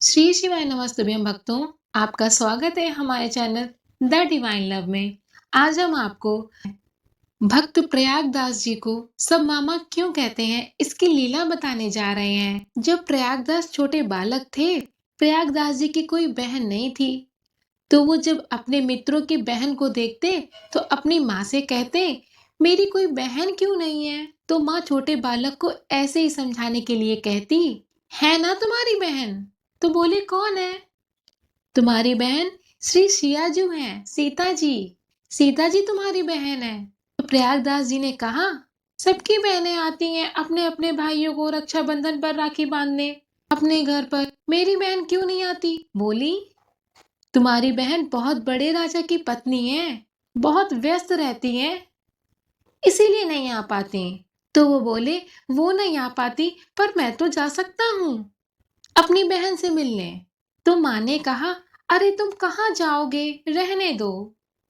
श्री शिवाय नमस्तुभ्यं भक्तों, आपका स्वागत है हमारे चैनल द डिवाइन लव में। आज हम आपको भक्त प्रयागदास जी को सब मामा क्यों कहते हैं इसकी लीला बताने जा रहे हैं। जब प्रयागदास छोटे बालक थे, प्रयागदास जी की कोई बहन नहीं थी, तो वो जब अपने मित्रों की बहन को देखते तो अपनी माँ से कहते, मेरी कोई बहन क्यों नहीं है। तो माँ छोटे बालक को ऐसे ही समझाने के लिए कहती, है ना तुम्हारी बहन। तो बोले, कौन है। तुम्हारी बहन श्री सियाजू हैं, सीता जी। सीता जी तुम्हारी बहन है। तो प्रयागदास जी ने कहा, सबकी बहनें आती हैं अपने अपने भाइयों को रक्षाबंधन पर राखी बांधने अपने घर पर, मेरी बहन क्यों नहीं आती। बोली, तुम्हारी बहन बहुत बड़े राजा की पत्नी है, बहुत व्यस्त रहती है, इसीलिए नहीं आ पाती। तो वो बोले, वो नहीं आ पाती पर मैं तो जा सकता हूँ अपनी बहन से मिलने। तो माँ ने कहा, अरे तुम कहाँ जाओगे, रहने दो।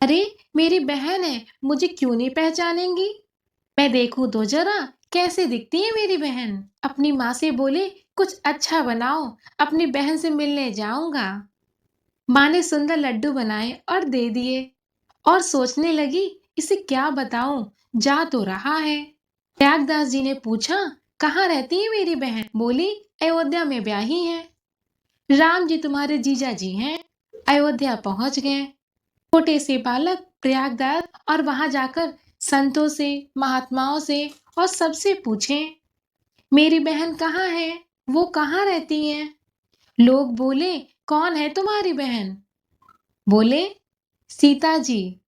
अरे मेरी बहन है, मुझे क्यों नहीं पहचानेंगी, मैं देखूं तो जरा कैसे दिखती है मेरी बहन। अपनी माँ से बोले, कुछ अच्छा बनाओ, अपनी बहन से मिलने जाऊंगा। माँ ने सुंदर लड्डू बनाए और दे दिए और सोचने लगी, इसे क्या बताऊं, जा तो रहा है। त्यागदास जी ने पूछा, कहाँ रहती है मेरी बहन। बोली, अयोध्या में ब्याही है, राम जी तुम्हारे जीजा जी हैं। अयोध्या पहुंच गए छोटे से बालक प्रयागराज, और वहां जाकर संतों से, महात्माओं से और सबसे पूछे, मेरी बहन कहाँ है, वो कहाँ रहती है। लोग बोले, कौन है तुम्हारी बहन। बोले, सीता जी,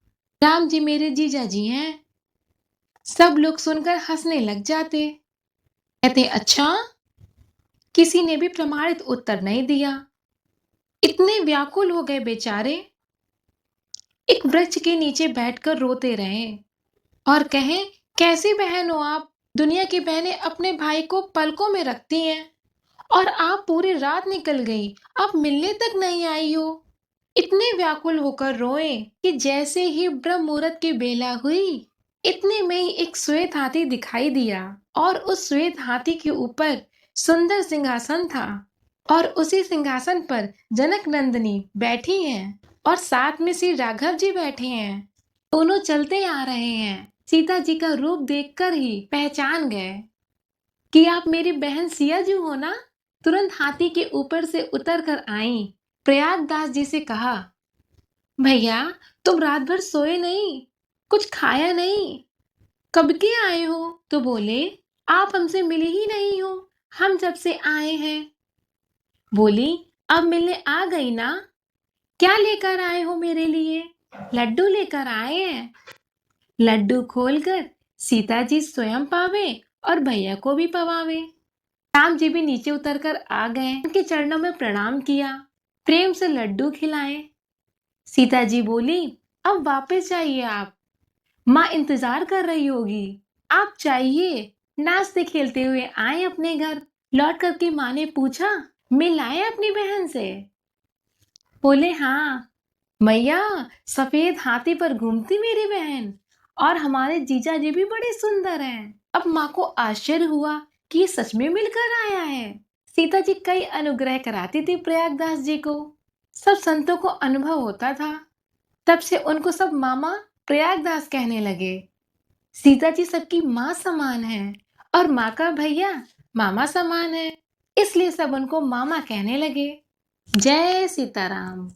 राम जी मेरे जीजा जी हैं। सब लोग सुनकर हंसने लग जाते, कहते, अच्छा। किसी ने भी प्रमाणित उत्तर नहीं दिया। इतने व्याकुल हो गए बेचारे, एक वृक्ष के नीचे बैठकर रोते रहे और कहें, कैसी बहन हो आप। दुनिया की बहनें अपने भाई को पलकों में रखती हैं और आप पूरी रात निकल गई, आप मिलने तक नहीं आई हो। इतने व्याकुल होकर रोए कि जैसे ही ब्रह्म मुहूर्त की बेला हुई, इतने में ही एक श्वेत हाथी दिखाई दिया और उस श्वेत हाथी के ऊपर सुंदर सिंहासन था और उसी सिंहासन पर जनक नंदिनी बैठी हैं और साथ में श्री राघव जी बैठे हैं। दोनों चलते आ रहे हैं। सीता जी का रूप देखकर ही पहचान गए कि आप मेरी बहन सियाजू हो ना। तुरंत हाथी के ऊपर से उतर कर आई, प्रयागदास जी से कहा, भैया तुम रात भर सोए नहीं, कुछ खाया नहीं, कब के आए हो। तो बोले, आप हमसे मिले ही नहीं हो, हम जब से आए हैं। बोली, अब मिलने आ गई ना, क्या लेकर आए हो मेरे लिए। लड्डू लेकर आए हैं। लड्डू खोलकर सीता जी स्वयं पावे और भैया को भी पवावे। राम जी भी नीचे उतरकर आ गए, उनके चरणों में प्रणाम किया, प्रेम से लड्डू खिलाए। सीता जी बोली, अब वापस जाइए आप, माँ इंतजार कर रही होगी, आप चाहिए। नाचते खेलते हुए आए अपने घर। लौट करके माँ ने पूछा, मिल आए अपनी बहन से। बोले, हाँ मैया, सफेद हाथी पर घूमती मेरी बहन, और हमारे जीजा जी भी बड़े सुंदर हैं। अब माँ को आश्चर्य हुआ कि ये सच में मिलकर आया है। सीता जी कई अनुग्रह कराती थी प्रयागदास जी को, सब संतों को अनुभव होता था। तब से उनको सब मामा प्रयागदास कहने लगे। सीता जी सबकी माँ समान है और माँ का भैया मामा समान है, इसलिए सब उनको मामा कहने लगे। जय सीताराम।